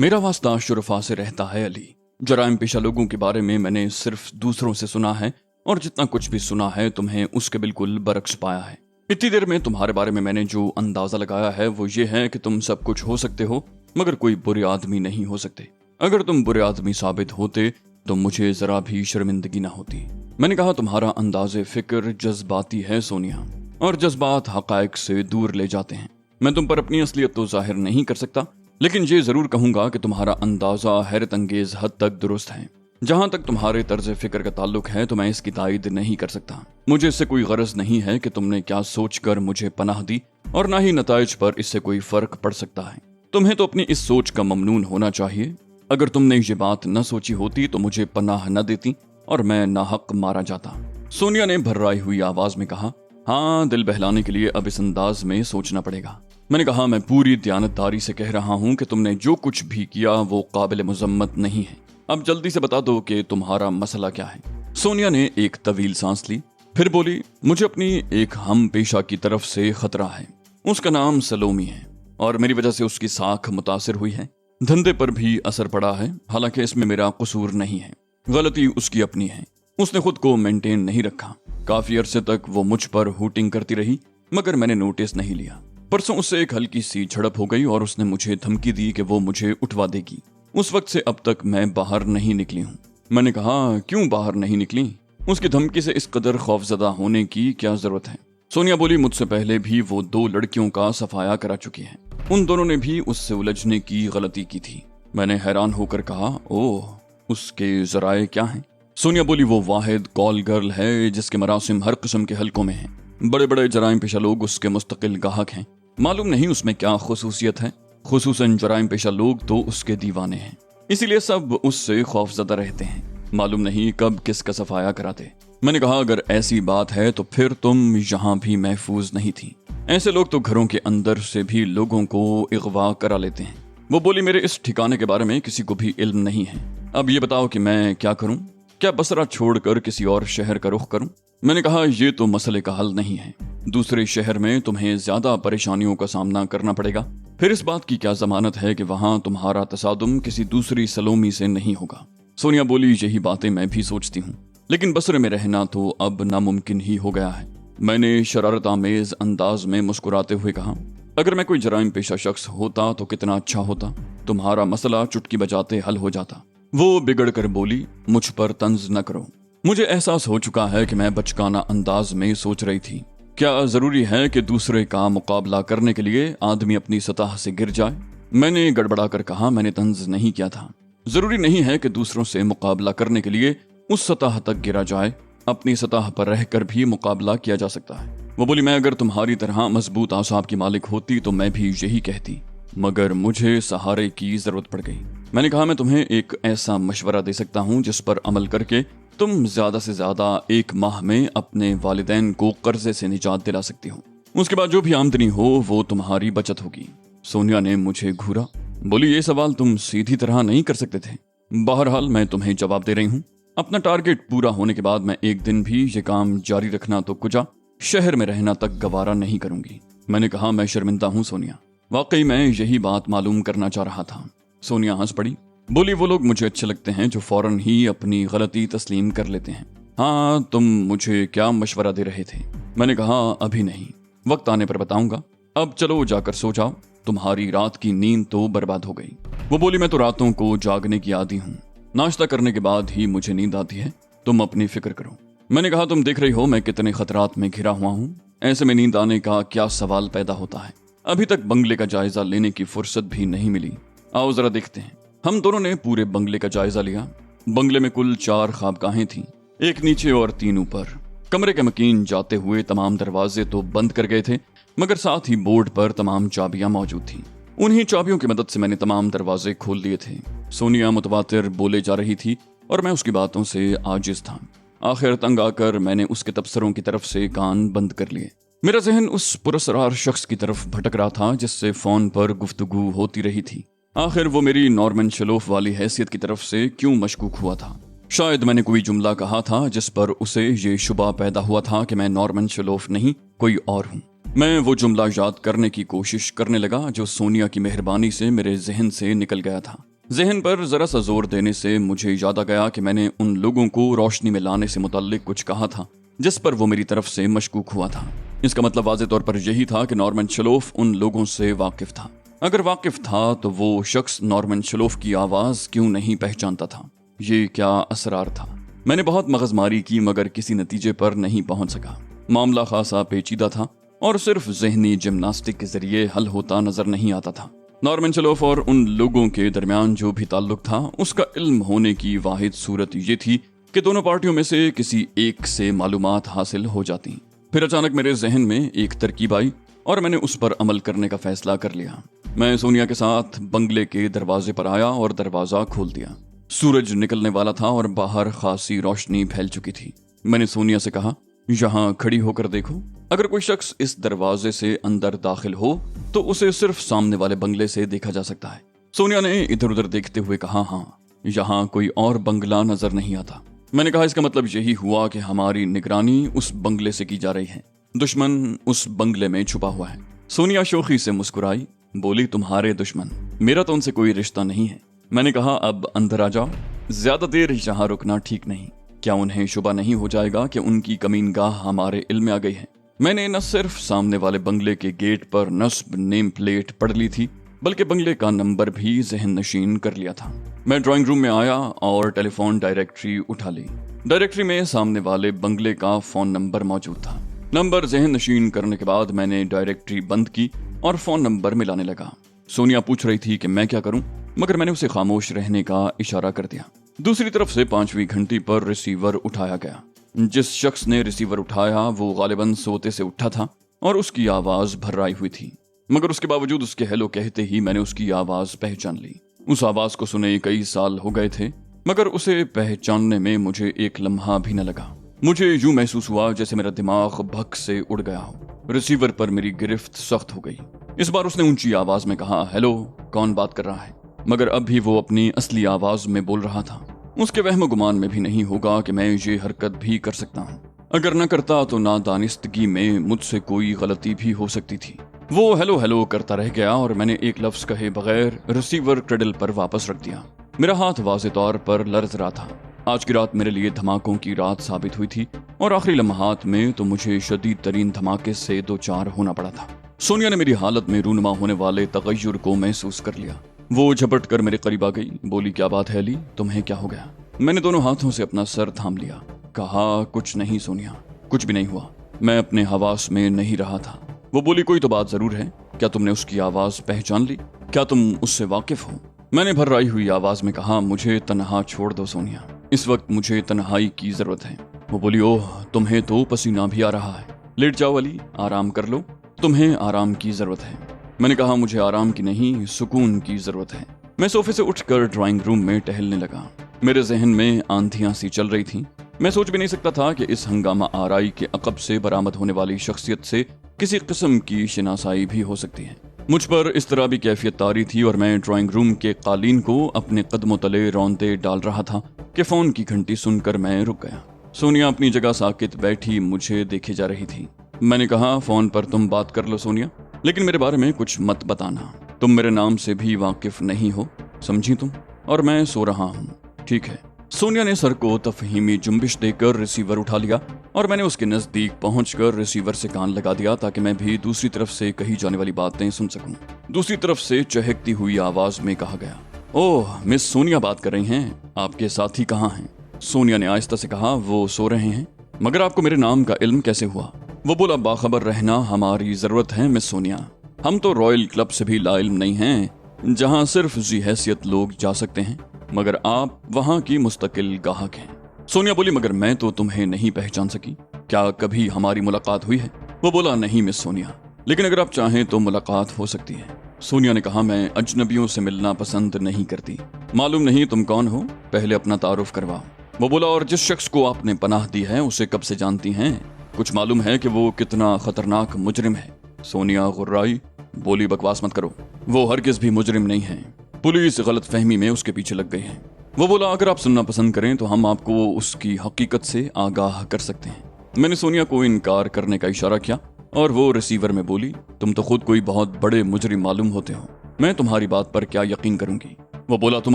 मेरा वास्ता शुरफा से रहता है अली। जराइम पेशा लोगों के बारे में मैंने सिर्फ दूसरों से सुना है, और जितना कुछ भी सुना है तुम्हें उसके बिल्कुल बरक्स पाया है। इतनी देर में तुम्हारे बारे में मैंने जो अंदाजा लगाया है वो ये है कि तुम सब कुछ हो सकते हो, मगर कोई बुरे आदमी नहीं हो सकते। अगर तुम बुरे आदमी साबित होते तो मुझे जरा भी शर्मिंदगी ना होती। मैंने कहा, तुम्हारा अंदाजे फिक्र जज्बाती है सोनिया, और जज्बात हकायक से दूर ले जाते हैं। मैं तुम पर अपनी असलियत तो जाहिर नहीं कर सकता, लेकिन ये जरूर कहूंगा कि तुम्हारा अंदाजा हैरत अंगेज हद तक दुरुस्त है। जहां तक तुम्हारे तर्ज फिक्र का ताल्लुक है तो मैं इसकी तायद नहीं कर सकता। मुझे इससे कोई गरज नहीं है कि तुमने क्या सोचकर मुझे पनाह दी, और ना ही नताइज पर इससे कोई फर्क पड़ सकता है। तुम्हें तो अपनी इस सोच का ममनून होना चाहिए। अगर तुमने ये बात न सोची होती तो मुझे पनाह न देती और मैं नाहक मारा जाता। सोनिया ने भर्राई हुई आवाज में कहा, हाँ, दिल बहलाने के लिए अब इस अंदाज में सोचना पड़ेगा। मैंने कहा, मैं पूरी दयानतदारी से कह रहा हूं कि तुमने जो कुछ भी किया वो काबिल मुजम्मत नहीं है। अब जल्दी से बता दो कि तुम्हारा मसला क्या है। सोनिया ने एक तवील सांस ली, फिर बोली, मुझे अपनी एक हम पेशा की तरफ से खतरा है। उसका नाम सलोमी है और मेरी वजह से उसकी साख मुतासिर हुई है। धंधे पर भी असर पड़ा है, हालांकि इसमें मेरा कसूर नहीं है। गलती उसकी अपनी है। उसने खुद को मेंटेन नहीं रखा। काफी अरसे तक वो मुझ पर हूटिंग करती रही, मगर मैंने नोटिस नहीं लिया। परसों उससे एक हल्की सी झड़प हो गई और उसने मुझे धमकी दी कि वो मुझे उठवा देगी। उस वक्त से अब तक मैं बाहर नहीं निकली हूँ। मैंने कहा, क्यों बाहर नहीं निकली? उसकी धमकी से इस कदर खौफजदा होने की क्या जरूरत है? सोनिया बोली, मुझसे पहले भी वो 2 लड़कियों का सफाया करा चुकी है। उन दोनों ने भी उससे उलझने की गलती की थी। मैंने हैरान होकर कहा, ओह, उसके जराए क्या हैं? सोनिया बोली, वो वाहिद कॉल गर्ल है जिसके मरासिम हर किस्म के हलकों में हैं। बड़े बड़े जराइम पेशा लोग उसके मुस्तकिल गाहक हैं। मालूम नहीं उसमें क्या खुसूसियत है। खुसूसन जराइम पेशा लोग तो उसके दीवाने हैं, इसीलिए सब उससे खौफजदा रहते हैं। मालूम नहीं कब किसका सफाया कराते। मैंने कहा, अगर ऐसी बात है तो फिर तुम यहाँ भी महफूज नहीं थी। ऐसे लोग तो घरों के अंदर से भी लोगों को अगवा करा लेते हैं। वो बोली, मेरे इस ठिकाने के बारे में किसी को भी इल्म नहीं है। अब ये बताओ कि मैं क्या करूं? क्या बसरा छोड़कर किसी और शहर का रुख करूं? मैंने कहा, ये तो मसले का हल नहीं है। दूसरे शहर में तुम्हें ज्यादा परेशानियों का सामना करना पड़ेगा। फिर इस बात की क्या जमानत है कि वहां तुम्हारा तसादुम किसी दूसरी सलोमी से नहीं होगा? सोनिया बोली, यही बातें मैं भी सोचती हूँ, लेकिन बसरे में रहना तो अब नामुमकिन ही हो गया है। मैंने शरारत आमेज अंदाज में मुस्कुराते हुए कहा, अगर मैं कोई जराइम पेशा शख्स होता तो कितना अच्छा होता। तुम्हारा मसला चुटकी बजाते हल हो जाता। वो बिगड़ कर बोली, मुझ पर तंज न करो। मुझे एहसास हो चुका है कि मैं बचकाना अंदाज में सोच रही थी। क्या जरूरी है कि दूसरे का मुकाबला करने के लिए आदमी अपनी सतह से गिर जाए? मैंने गड़बड़ा कर कहा, मैंने तंज नहीं किया था। जरूरी नहीं है कि दूसरों से मुकाबला करने के लिए उस सतह तक गिरा जाए। अपनी सतह पर रहकर भी मुकाबला किया जा सकता है। वो बोली, मैं अगर तुम्हारी तरह मजबूत आसाब की मालिक होती तो मैं भी यही कहती, मगर मुझे सहारे की जरूरत पड़ गई। मैंने कहा, मैं तुम्हें एक ऐसा मशवरा दे सकता हूँ जिस पर अमल करके तुम ज्यादा से ज्यादा 1 माह में अपने वालिदैन को कर्जे से निजात दिला सकती हो। उसके बाद जो भी आमदनी हो वो तुम्हारी बचत होगी। सोनिया ने मुझे घूरा, बोली, ये सवाल तुम सीधी तरह नहीं कर सकते थे। बहरहाल मैं तुम्हें जवाब दे रही हूँ। अपना टारगेट पूरा होने के बाद मैं एक दिन भी ये काम जारी रखना तो कुजा, शहर में रहना तक गवारा नहीं करूंगी। मैंने कहा, मैं शर्मिंदा हूँ सोनिया, वाकई मैं यही बात मालूम करना चाह रहा था। सोनिया हंस पड़ी, बोली, वो लोग मुझे अच्छे लगते हैं जो फौरन ही अपनी गलती तस्लीम कर लेते हैं। हाँ, तुम मुझे क्या मशवरा दे रहे थे? मैंने कहा, अभी नहीं, वक्त आने पर बताऊंगा। अब चलो जाकर सो जाओ, तुम्हारी रात की नींद तो बर्बाद हो गई। वो बोली, मैं तो रातों को जागने की आदी हूँ। नाश्ता करने के बाद ही मुझे नींद आती है। तुम अपनी फिक्र करो। मैंने कहा, तुम देख रही हो मैं कितने खतरात में घिरा हुआ हूँ। ऐसे में नींद आने का क्या सवाल पैदा होता है? अभी तक बंगले का जायजा लेने की फुर्सत भी नहीं मिली। आओ जरा देखते हैं। हम दोनों ने पूरे बंगले का जायजा लिया। बंगले में कुल 4 ख्वाबगाहें थीं, एक नीचे और 3 ऊपर। कमरे के मकीन जाते हुए तमाम दरवाजे तो बंद कर गए थे, मगर साथ ही बोर्ड पर तमाम चाबियां मौजूद थीं। उन्हीं चाबियों की मदद से मैंने तमाम दरवाजे खोल दिए थे। सोनिया मुतवातिर बोले जा रही थी और मैं उसकी बातों से आजिज था। आखिर तंग आकर मैंने उसके तबसरों की तरफ से कान बंद कर लिए। मेरा जहन उस पुरस्कार शख्स की तरफ भटक रहा था जिससे फोन पर गुफ्तगू होती रही थी। आखिर वो मेरी नॉर्मन शलोफ वाली हैसियत की तरफ से क्यों मशकूक हुआ था? शायद मैंने कोई जुमला कहा था जिस पर उसे ये शुबा पैदा हुआ था कि मैं नॉर्मन शलोफ नहीं कोई और हूँ। मैं वो जुमला याद करने की कोशिश करने लगा जो सोनिया की मेहरबानी से मेरे जहन से निकल गया था। ذہن پر ذرا سا زور دینے سے مجھے یاد آ گیا کہ میں نے ان لوگوں کو روشنی میں لانے سے متعلق کچھ کہا تھا جس پر وہ میری طرف سے مشکوک ہوا تھا۔ اس کا مطلب واضح طور پر یہی تھا کہ نارمن شلوف ان لوگوں سے واقف تھا۔ اگر واقف تھا تو وہ شخص نارمن شلوف کی آواز کیوں نہیں پہچانتا تھا؟ یہ کیا اسرار تھا؟ میں نے بہت مغز ماری کی مگر کسی نتیجے پر نہیں پہنچ سکا۔ معاملہ خاصا پیچیدہ تھا اور صرف ذہنی جمناسٹک کے ذریعے حل ہوتا نظر نہیں آتا تھا۔ نارمن شلوف اور ان لوگوں کے درمیان جو بھی تعلق تھا اس کا علم ہونے کی واحد صورت یہ تھی کہ دونوں پارٹیوں میں سے کسی ایک سے معلومات حاصل ہو جاتی۔ پھر اچانک میرے ذہن میں ایک ترکیب آئی اور میں نے اس پر عمل کرنے کا فیصلہ کر لیا۔ میں سونیا کے ساتھ بنگلے کے دروازے پر آیا اور دروازہ کھول دیا۔ سورج نکلنے والا تھا اور باہر خاصی روشنی پھیل چکی تھی۔ میں نے سونیا سے کہا، یہاں کھڑی ہو کر دیکھو، اگر کوئی شخص اس دروازے سے اندر داخل ہو تو اسے صرف سامنے والے بنگلے سے دیکھا جا سکتا ہے۔ سونیا نے ادھر ادھر دیکھتے ہوئے کہا، ہاں، یہاں کوئی اور بنگلہ نظر نہیں آتا۔ میں نے کہا، اس کا مطلب یہی ہوا کہ ہماری نگرانی اس بنگلے سے کی جا رہی ہے، دشمن اس بنگلے میں چھپا ہوا ہے۔ سونیا شوخی سے مسکرائی، بولی، تمہارے دشمن؟ میرا تو ان سے کوئی رشتہ نہیں ہے۔ میں نے کہا، اب اندر آ جاؤ، زیادہ دیر یہاں رکنا ٹھیک نہیں۔ کیا انہیں شبہ نہیں ہو جائے گا کہ ان کی کمین گاہ ہمارے علم میں آ گئی ہے؟ میں نے نہ صرف سامنے والے بنگلے کے گیٹ پر نصب نیم پلیٹ پڑھ لی تھی بلکہ بنگلے کا نمبر بھی ذہن نشین کر لیا تھا۔ میں ڈرائنگ روم میں آیا اور ٹیلی فون ڈائریکٹری اٹھا لی۔ ڈائریکٹری میں سامنے والے بنگلے کا فون نمبر موجود تھا۔ نمبر ذہن نشین کرنے کے بعد میں نے ڈائریکٹری بند کی اور فون نمبر ملانے لگا۔ سونیا پوچھ رہی تھی کہ میں کیا کروں، مگر میں نے اسے خاموش رہنے کا اشارہ کر دیا۔ دوسری طرف سے 5ویں گھنٹی پر ریسیور اٹھایا گیا۔ جس شخص نے ریسیور اٹھایا وہ غالباً سوتے سے اٹھا تھا اور اس کی آواز بھرائی ہوئی تھی، مگر اس کے باوجود اس کے ہیلو کہتے ہی میں نے اس کی آواز پہچان لی۔ اس آواز کو سنے کئی سال ہو گئے تھے مگر اسے پہچاننے میں مجھے ایک لمحہ بھی نہ لگا۔ مجھے یوں محسوس ہوا جیسے میرا دماغ بھک سے اڑ گیا ہو۔ ریسیور پر میری گرفت سخت ہو گئی۔ اس بار اس نے اونچی آواز میں کہا، ہیلو، کون بات کر رہا ہے؟ مگر اب بھی وہ اپنی اصلی آواز میں بول رہا تھا۔ اس کے وہم و گمان میں بھی نہیں ہوگا کہ میں یہ حرکت بھی کر سکتا ہوں۔ اگر نہ کرتا تو نادانستگی میں مجھ سے کوئی غلطی بھی ہو سکتی تھی۔ وہ ہیلو ہیلو کرتا رہ گیا اور میں نے ایک لفظ کہے بغیر ریسیور کریڈل پر واپس رکھ دیا۔ میرا ہاتھ واضح طور پر لرز رہا تھا۔ آج کی رات میرے لیے دھماکوں کی رات ثابت ہوئی تھی اور آخری لمحات میں تو مجھے شدید ترین دھماکے سے دوچار ہونا پڑا تھا۔ سونیا نے میری حالت میں رونما ہونے والے تغیر کو محسوس کر لیا۔ وہ جھپٹ کر میرے قریب آ گئی، بولی، کیا بات ہے علی، تمہیں کیا ہو گیا؟ میں نے دونوں ہاتھوں سے اپنا سر تھام لیا، کہا، کچھ نہیں سونیا، کچھ بھی نہیں ہوا، میں اپنے حواس میں نہیں رہا تھا۔ وہ بولی، کوئی تو بات ضرور ہے، کیا تم نے اس کی آواز پہچان لی؟ کیا تم اس سے واقف ہو؟ میں نے بھرائی ہوئی آواز میں کہا، مجھے تنہا چھوڑ دو سونیا، اس وقت مجھے تنہائی کی ضرورت ہے۔ وہ بولی، اوہ، تمہیں تو پسینہ بھی آ رہا ہے، لیٹ جاؤ علی، آرام کر لو، تمہیں آرام کی ضرورت ہے۔ میں نے کہا، مجھے آرام کی نہیں، سکون کی ضرورت ہے۔ میں صوفے سے اٹھ کر ڈرائنگ روم میں ٹہلنے لگا۔ میرے ذہن میں آندھیاں سی چل رہی تھیں۔ میں سوچ بھی نہیں سکتا تھا کہ اس ہنگامہ آرائی کے عقب سے برآمد ہونے والی شخصیت سے کسی قسم کی شناسائی بھی ہو سکتی ہے۔ مجھ پر اس طرح بھی کیفیت طاری تھی اور میں ڈرائنگ روم کے قالین کو اپنے قدموں تلے روندے ڈال رہا تھا کہ فون کی گھنٹی سن کر میں رک گیا۔ سونیا اپنی جگہ ساکت بیٹھی مجھے دیکھے جا رہی تھی۔ میں نے کہا، فون پر تم بات کر لو سونیا، لیکن میرے بارے میں کچھ مت بتانا، تم میرے نام سے بھی واقف نہیں ہو، سمجھی تم؟ اور میں سو رہا ہوں، ٹھیک ہے؟ سونیا نے سر کو تفہیمی جنبش دے کر ریسیور اٹھا لیا اور میں نے اس کے نزدیک پہنچ کر ریسیور سے کان لگا دیا تاکہ میں بھی دوسری طرف سے کہی جانے والی باتیں سن سکوں۔ دوسری طرف سے چہکتی ہوئی آواز میں کہا گیا، اوہ، مس سونیا بات کر رہی ہیں، آپ کے ساتھی کہاں ہیں؟ سونیا نے آہستہ سے کہا، وہ سو رہے ہیں۔ مگر آپ کو میرے نام کا علم کیسے ہوا؟ وہ بولا، باخبر رہنا ہماری ضرورت ہے مس سونیا، ہم تو رائل کلب سے بھی لا علم نہیں ہیں جہاں صرف ذی حیثیت لوگ جا سکتے ہیں، مگر آپ وہاں کی مستقل گاہک ہیں۔ سونیا بولی، مگر میں تو تمہیں نہیں پہچان سکی، کیا کبھی ہماری ملاقات ہوئی ہے؟ وہ بولا، نہیں مس سونیا، لیکن اگر آپ چاہیں تو ملاقات ہو سکتی ہے۔ سونیا نے کہا، میں اجنبیوں سے ملنا پسند نہیں کرتی۔ معلوم نہیں تم کون ہو، پہلے اپنا تعارف کرواؤ۔ وہ بولا، اور جس شخص کو آپ نے پناہ دی ہے اسے کب سے جانتی ہیں؟ کچھ معلوم ہے کہ وہ کتنا خطرناک مجرم ہے؟ سونیا غرائی، بولی، بکواس مت کرو، وہ ہرگز بھی مجرم نہیں ہے، پولیس غلط فہمی میں اس کے پیچھے لگ گئی ہے۔ وہ بولا، اگر آپ سننا پسند کریں تو ہم آپ کو اس کی حقیقت سے آگاہ کر سکتے ہیں۔ میں نے سونیا کو انکار کرنے کا اشارہ کیا اور وہ ریسیور میں بولی، تم تو خود کوئی بہت بڑے مجرم معلوم ہوتے ہو، میں تمہاری بات پر کیا یقین کروں گی؟ वो बोला, तुम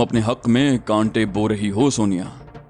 अपने हक में कांटे बो रही हो सोनिया,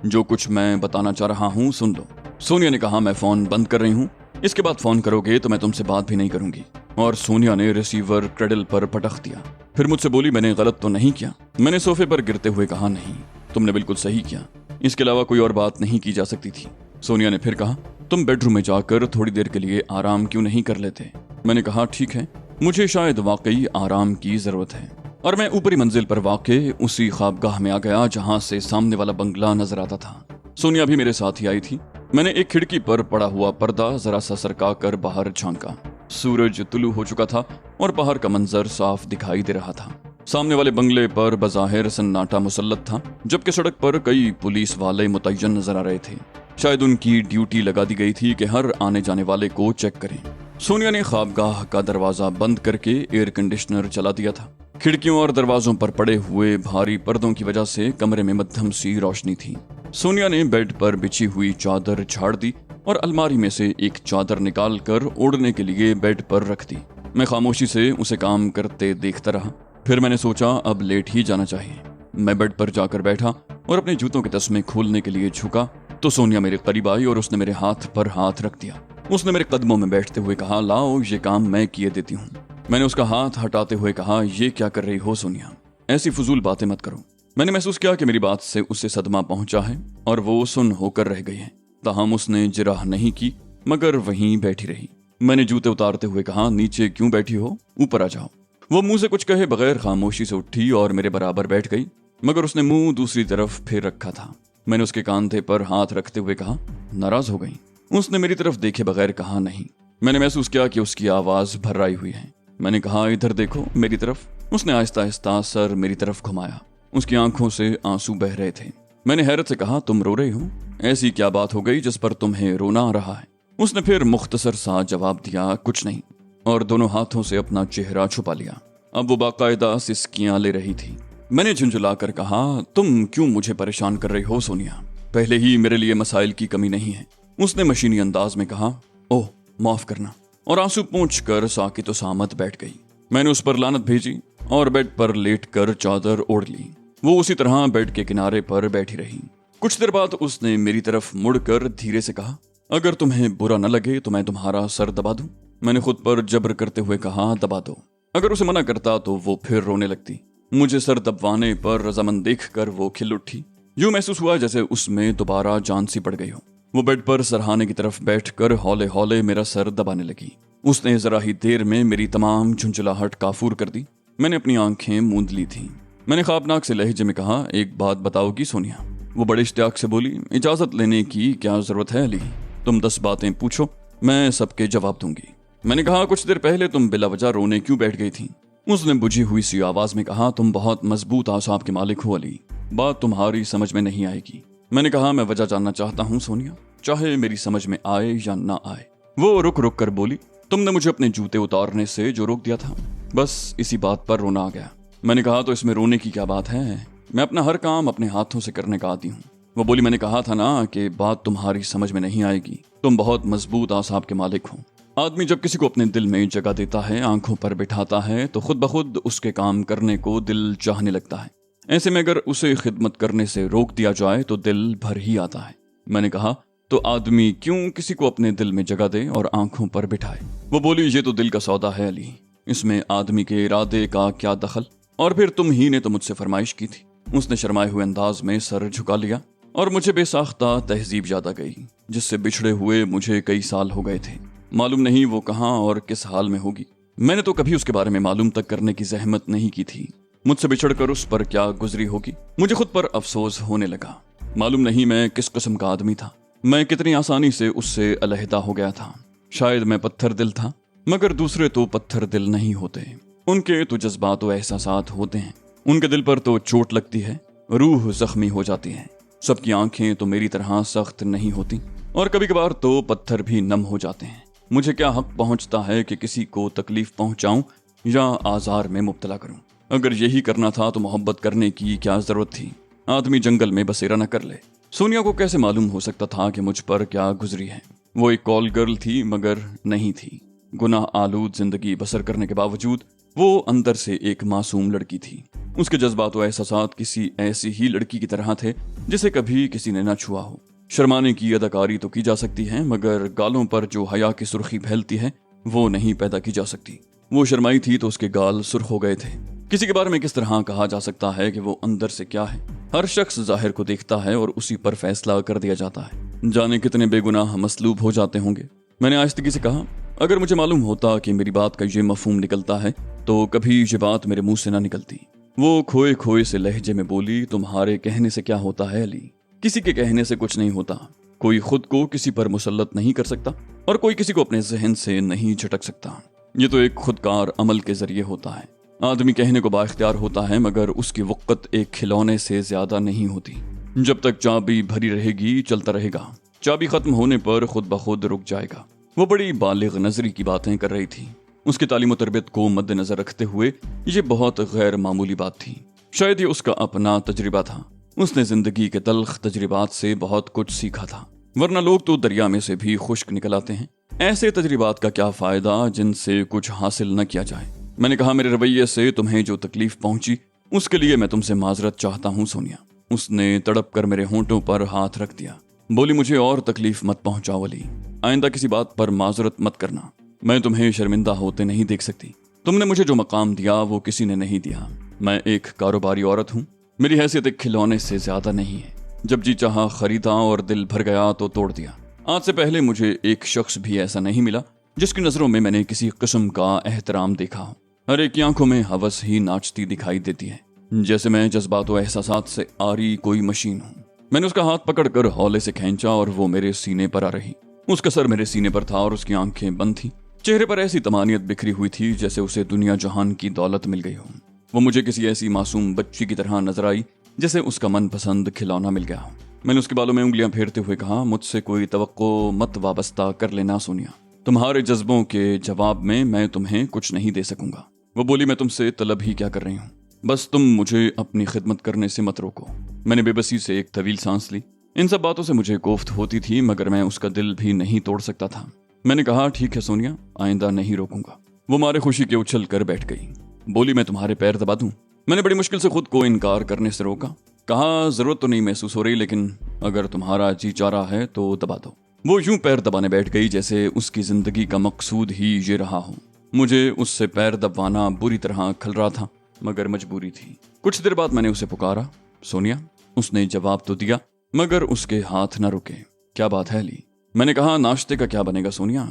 जो कुछ मैं बताना चाह रहा हूँ सुन लो। सोनिया ने कहा, मैं फोन बंद कर रही हूँ, इसके बाद फोन करोगे तो मैं तुमसे बात भी नहीं करूंगी। और सोनिया ने रिसीवर क्रेडल पर पटक दिया। फिर मुझसे बोली, मैंने गलत तो नहीं किया? मैंने सोफे पर गिरते हुए कहा, नहीं, तुमने बिल्कुल सही किया, इसके अलावा कोई और बात नहीं की जा सकती थी। सोनिया ने फिर कहा, तुम बेडरूम में जाकर थोड़ी देर के लिए आराम क्यों नहीं कर लेते? मैंने कहा, ठीक है, मुझे शायद वाकई आराम की जरूरत है। और मैं ऊपरी मंजिल पर वाक़े उसी ख्वाबगाह में आ गया जहां से सामने वाला बंगला नजर आता था। सोनिया भी मेरे साथ ही आई थी। मैंने एक खिड़की पर पड़ा हुआ पर्दा जरा सा सरका कर बाहर झांका। सूरज तुलू हो चुका था और बाहर का मंजर साफ दिखाई दे रहा था। सामने वाले बंगले पर बज़ाहिर सन्नाटा मुसल्लत था, जबकि सड़क पर कई पुलिस वाले मुतय्यन नजर आ रहे थे। शायद उनकी ड्यूटी लगा दी गई थी कि हर आने जाने वाले को चेक करें। सोनिया ने ख्वाबगाह का दरवाजा बंद करके एयर कंडीशनर चला दिया था। खिड़कियों और दरवाजों पर पड़े हुए भारी पर्दों की वजह से कमरे में मध्यम सी रोशनी थी। सोनिया ने बेड पर बिछी हुई चादर झाड़ दी और अलमारी में से एक चादर निकाल कर ओढ़ने के लिए बेड पर रख दी। मैं खामोशी से उसे काम करते देखता रहा। फिर मैंने सोचा, अब लेट ही जाना चाहिए। मैं बेड पर जाकर बैठा और अपने जूतों के तस्मे खोलने के लिए झुका तो सोनिया मेरे करीब आई और उसने मेरे हाथ पर हाथ रख दिया। उसने मेरे कदमों में बैठते हुए कहा, लाओ, ये काम मैं किए देती हूँ। मैंने उसका हाथ हटाते हुए कहा, ये क्या कर रही हो सोनिया, ऐसी फजूल बातें मत करो। मैंने महसूस किया कि मेरी बात से उसे सदमा पहुंचा है और वो सुन होकर रह गई है। ताहम उसने जिराह नहीं की मगर वहीं बैठी रही। मैंने जूते उतारते हुए कहा, नीचे क्यों बैठी हो, ऊपर आ जाओ। वो मुंह से कुछ कहे बगैर खामोशी से उठी और मेरे बराबर बैठ गई, मगर उसने मुंह दूसरी तरफ फेर रखा था। मैंने उसके कांधे पर हाथ रखते हुए कहा, नाराज हो गई? उसने मेरी तरफ देखे बगैर कहा, नहीं। मैंने महसूस किया कि उसकी आवाज भर्राई हुई है। मैंने कहा, इधर देखो मेरी तरफ। उसने आहिस्ता आहिस्ता सर मेरी तरफ घुमाया। उसकी आंखों से आंसू बह रहे थे। मैंने हैरत से कहा, तुम रो रही हो? ऐसी क्या बात हो गई जिस पर तुम्हें रोना आ रहा है? उसने फिर मुख्तसर सा जवाब दिया, कुछ नहीं, और दोनों हाथों से अपना चेहरा छुपा लिया। अब वो बाकायदा सिसकियां ले रही थी। मैंने झुंझुला कर कहा, तुम क्यों मुझे परेशान कर रही हो सोनिया? पहले ही मेरे लिए मसाइल की कमी नहीं है। उसने मशीनी अंदाज में कहा, ओह माफ करना, और आंसू पोंछ कर साकित सामत बैठ गई। मैंने उस पर लानत भेजी और बेड पर लेट कर चादर ओढ़ ली। वो उसी तरह बेड के किनारे पर बैठी रही। कुछ देर बाद उसने मेरी तरफ मुड़कर धीरे से कहा, अगर तुम्हें बुरा न लगे तो मैं तुम्हारा सर दबा दूं? मैंने खुद पर जबर करते हुए कहा, दबा दो। अगर उसे मना करता तो वो फिर रोने लगती। मुझे सर दबवाने पर रजामंद देखकर वो खिल उठी। यूं महसूस हुआ जैसे उसमें दोबारा जान सी पड़ गई हो। वो बेड पर सरहाने की तरफ बैठकर हौले हौले मेरा सर दबाने लगी। उसने जरा ही देर में मेरी तमाम झुंझुलाहट काफूर कर दी। मैंने अपनी आंखें मूंद ली थी। मैंने ख्वाबनाक से लहजे में कहा, एक बात बताओगी सोनिया? वो बड़े इश्तियाक से बोली, इजाजत लेने की क्या जरूरत है अली? तुम 10 बातें पूछो, मैं सबके जवाब दूंगी। मैंने कहा, कुछ देर पहले तुम बिला वजह रोने क्यों बैठ गई थी? उसने बुझी हुई सी आवाज में कहा, तुम बहुत मजबूत आसाब के मालिक हो अली, बात तुम्हारी समझ में नहीं आएगी। मैंने कहा, मैं वजह जानना चाहता हूँ सोनिया, चाहे मेरी समझ में आए या ना आए। वो रुक रुक कर बोली, तुमने मुझे अपने जूते उतारने से जो रोक दिया था, बस इसी बात पर रोना आ गया। मैंने कहा, तो इसमें रोने की क्या बात है? मैं अपना हर काम अपने हाथों से करने का आदी हूँ। वो बोली, मैंने कहा था ना कि बात तुम्हारी समझ में नहीं आएगी। तुम बहुत मजबूत आसाब के मालिक हो। आदमी जब किसी को अपने दिल में जगह देता है, आंखों पर बिठाता है, तो खुद ब खुद उसके काम करने को दिल चाहने लगता है। ऐसे में अगर उसे खिदमत करने से रोक दिया जाए तो दिल भर ही आता है। मैंने कहा, तो आदमी क्यों किसी को अपने दिल में जगह दे और आंखों पर बिठाए? वो बोली, ये तो दिल का सौदा है अली, इसमें आदमी के इरादे का क्या दखल? और फिर तुम ही ने तो मुझसे फरमाइश की थी। उसने शर्माए हुए अंदाज में सर झुका लिया और मुझे बेसाख्ता तहजीब याद आ गई, जिससे बिछड़े हुए मुझे कई साल हो गए थे। मालूम नहीं वो कहाँ और किस हाल में होगी। मैंने तो कभी उसके बारे में मालूम तक करने की जहमत नहीं की थी। मुझसे बिछड़कर उस पर क्या गुजरी होगी। मुझे खुद पर अफसोस होने लगा। मालूम नहीं मैं किस किस्म का आदमी था। मैं कितनी आसानी से उससे अलहदा हो गया था। शायद मैं पत्थर दिल था, मगर दूसरे तो पत्थर दिल नहीं होते। उनके तो जज्बात व एहसासात होते हैं। उनके दिल पर तो चोट लगती है, रूह जख्मी हो जाती है। सबकी आंखें तो मेरी तरह सख्त नहीं होती और कभी कभार तो पत्थर भी नम हो जाते हैं। मुझे क्या हक पहुंचता है कि किसी को तकलीफ पहुंचाऊं या आजार में मुब्तला करूं? अगर यही करना था तो मोहब्बत करने की क्या जरूरत थी? आदमी जंगल में बसेरा न कर ले। सोनिया को कैसे मालूम हो सकता था कि मुझ पर क्या गुजरी है? वो एक कॉल गर्ल थी मगर नहीं थी। गुनाह आलूद जिंदगी बसर करने के बावजूद وہ اندر سے ایک معصوم لڑکی تھی۔ اس کے جذبات و احساسات کسی ایسی ہی لڑکی کی طرح تھے جسے کبھی کسی نے نہ چھوا ہو۔ شرمانے کی اداکاری تو کی جا سکتی ہے، مگر گالوں پر جو حیا کی سرخی پھیلتی ہے وہ نہیں پیدا کی جا سکتی۔ وہ شرمائی تھی تو اس کے گال سرخ ہو گئے تھے۔ کسی کے بارے میں کس طرح کہا جا سکتا ہے کہ وہ اندر سے کیا ہے؟ ہر شخص ظاہر کو دیکھتا ہے اور اسی پر فیصلہ کر دیا جاتا ہے۔ جانے کتنے بے گناہ مسلوب ہو جاتے ہوں گے۔ میں نے آہستگی سے کہا، اگر مجھے معلوم ہوتا کہ میری بات کا یہ مفہوم نکلتا ہے تو کبھی یہ بات میرے منہ سے نہ نکلتی۔ وہ کھوئے کھوئے سے لہجے میں بولی، تمہارے کہنے سے کیا ہوتا ہے علی؟ کسی کے کہنے سے کچھ نہیں ہوتا۔ کوئی خود کو کسی پر مسلط نہیں کر سکتا اور کوئی کسی کو اپنے ذہن سے نہیں جھٹک سکتا۔ یہ تو ایک خودکار عمل کے ذریعے ہوتا ہے۔ آدمی کہنے کو بااختیار ہوتا ہے، مگر اس کی وقت ایک کھلونے سے زیادہ نہیں ہوتی۔ جب تک چابی بھری رہے گی چلتا رہے گا، چابی ختم ہونے پر خود بخود رک جائے گا۔ وہ بڑی بالغ نظری کی باتیں کر رہی تھی۔ اس کی تعلیم و تربیت کو مد نظر رکھتے ہوئے یہ بہت غیر معمولی بات تھی۔ شاید یہ اس کا اپنا تجربہ تھا۔ اس نے زندگی کے تلخ تجربات سے بہت کچھ سیکھا تھا، ورنہ لوگ تو دریا میں سے بھی خشک نکل آتے ہیں۔ ایسے تجربات کا کیا فائدہ جن سے کچھ حاصل نہ کیا جائے؟ میں نے کہا، میرے رویے سے تمہیں جو تکلیف پہنچی اس کے لیے میں تم سے معذرت چاہتا ہوں سونیا۔ اس نے تڑپ کر میرے ہونٹوں پر ہاتھ رکھ دیا، بولی، مجھے اور تکلیف مت پہنچاؤ علی۔ آئندہ کسی بات پر معذرت مت کرنا۔ میں تمہیں شرمندہ ہوتے نہیں دیکھ سکتی۔ تم نے مجھے جو مقام دیا وہ کسی نے نہیں دیا۔ میں ایک کاروباری عورت ہوں، میری حیثیت ایک کھلونے سے زیادہ نہیں ہے۔ جب جی چاہا خریدا اور دل بھر گیا تو توڑ دیا۔ آج سے پہلے مجھے ایک شخص بھی ایسا نہیں ملا جس کی نظروں میں نے کسی قسم کا احترام دیکھا ہو۔ ہر ایک کی آنکھوں میں ہوس ہی ناچتی دکھائی دیتی ہے، جیسے میں جذبات و احساسات سے آری کوئی مشین ہوں۔ میں نے اس کا ہاتھ پکڑ کر ہولے سے کھینچا اور وہ میرے سینے پر آ رہی۔ اس کا سر میرے سینے پر تھا اور اس کی آنکھیں بند تھیں۔ چہرے پر ایسی طمانینت بکھری ہوئی تھی جیسے اسے دنیا جہان کی دولت مل گئی ہو۔ وہ مجھے کسی ایسی معصوم بچی کی طرح نظر آئی جیسے اس کا من پسند کھلونا مل گیا ہو۔ میں نے اس کے بالوں میں انگلیاں پھیرتے ہوئے کہا، مجھ سے کوئی توقع مت وابستہ کر لینا سونیا۔ تمہارے جذبوں کے جواب میں تمہیں کچھ نہیں دے سکوں گا۔ وہ بولی، میں تم سے طلب ہی کیا کر رہی ہوں، بس تم مجھے اپنی خدمت کرنے سے مت روکو۔ میں نے بے بسی سے ایک طویل سانس لی۔ ان سب باتوں سے مجھے کوفت ہوتی تھی، مگر میں اس کا دل بھی نہیں توڑ سکتا تھا۔ میں نے کہا، ٹھیک ہے سونیا، آئندہ نہیں روکوں گا۔ وہ مارے خوشی کے اچھل کر بیٹھ گئی۔ بولی، میں تمہارے پیر دبا دوں؟ میں نے بڑی مشکل سے خود کو انکار کرنے سے روکا۔ کہا، ضرورت تو نہیں محسوس ہو رہی، لیکن اگر تمہارا جی چاہ رہا ہے تو دبا دو۔ وہ یوں پیر دبانے بیٹھ گئی جیسے اس کی زندگی کا مقصود ہی یہ رہا ہو۔ مجھے اس سے پیر دبوانا بری طرح کھل رہا تھا، مگر مجبوری تھی۔ کچھ دیر بعد میں نے اسے پکارا، سونیا۔ اس نے جواب تو دیا، مگر اس کے ہاتھ نہ رکے۔ کیا بات ہے علی؟ میں نے کہا، ناشتے کا کیا بنے گا سونیا؟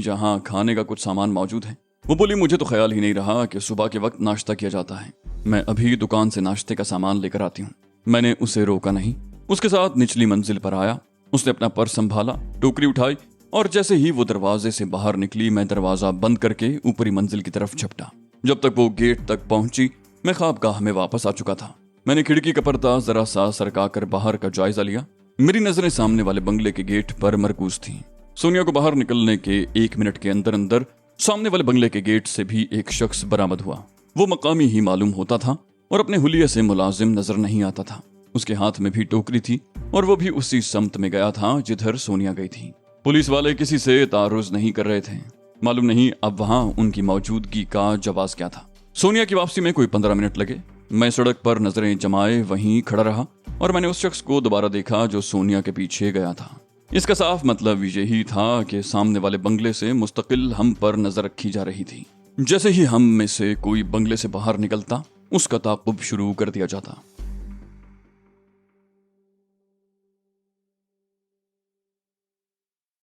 یہاں کھانے کا کچھ سامان موجود ہے۔ وہ بولی، مجھے تو خیال ہی نہیں رہا کہ صبح کے وقت ناشتہ کیا جاتا ہے۔ میں ابھی دکان سے ناشتے کا سامان لے کر آتی ہوں۔ میں نے اسے روکا نہیں، اس کے ساتھ نچلی منزل پر آیا۔ اس نے اپنا پرس سنبھالا، ٹوکری اٹھائی اور جیسے ہی وہ دروازے سے باہر نکلی میں دروازہ بند کر کے اوپری منزل کی طرف جھپٹا۔ جب تک وہ گیٹ تک پہنچی میں خوابگاہ میں واپس آ چکا تھا۔ میں نے کھڑکی کا پردہ ذرا سا سرکا کر باہر کا جائزہ لیا۔ میری نظریں سامنے والے بنگلے کے گیٹ پر مرکوز تھیں۔ سونیا کو باہر نکلنے کے 1 منٹ کے اندر سامنے والے بنگلے کے گیٹ سے بھی ایک شخص برآمد ہوا۔ وہ مقامی ہی معلوم ہوتا تھا اور اپنے حلیے سے ملازم نظر نہیں آتا تھا۔ اس کے ہاتھ میں بھی ٹوکری تھی اور وہ بھی اسی سمت میں گیا تھا جدھر سونیا گئی تھی۔ پولیس والے کسی سے تعرض نہیں کر رہے تھے۔ معلوم نہیں اب وہاں ان کی موجودگی کا جواز کیا تھا۔ سونیا کی واپسی میں کوئی 15 منٹ لگے۔ میں سڑک پر نظریں جمائے وہیں کھڑا رہا اور میں نے اس شخص کو دوبارہ دیکھا جو سونیا کے پیچھے گیا تھا۔ اس کا صاف مطلب یہی تھا کہ سامنے والے بنگلے سے مستقل ہم پر نظر رکھی جا رہی تھی۔ جیسے ہی ہم میں سے کوئی بنگلے سے باہر نکلتا اس کا تعاقب شروع کر دیا جاتا۔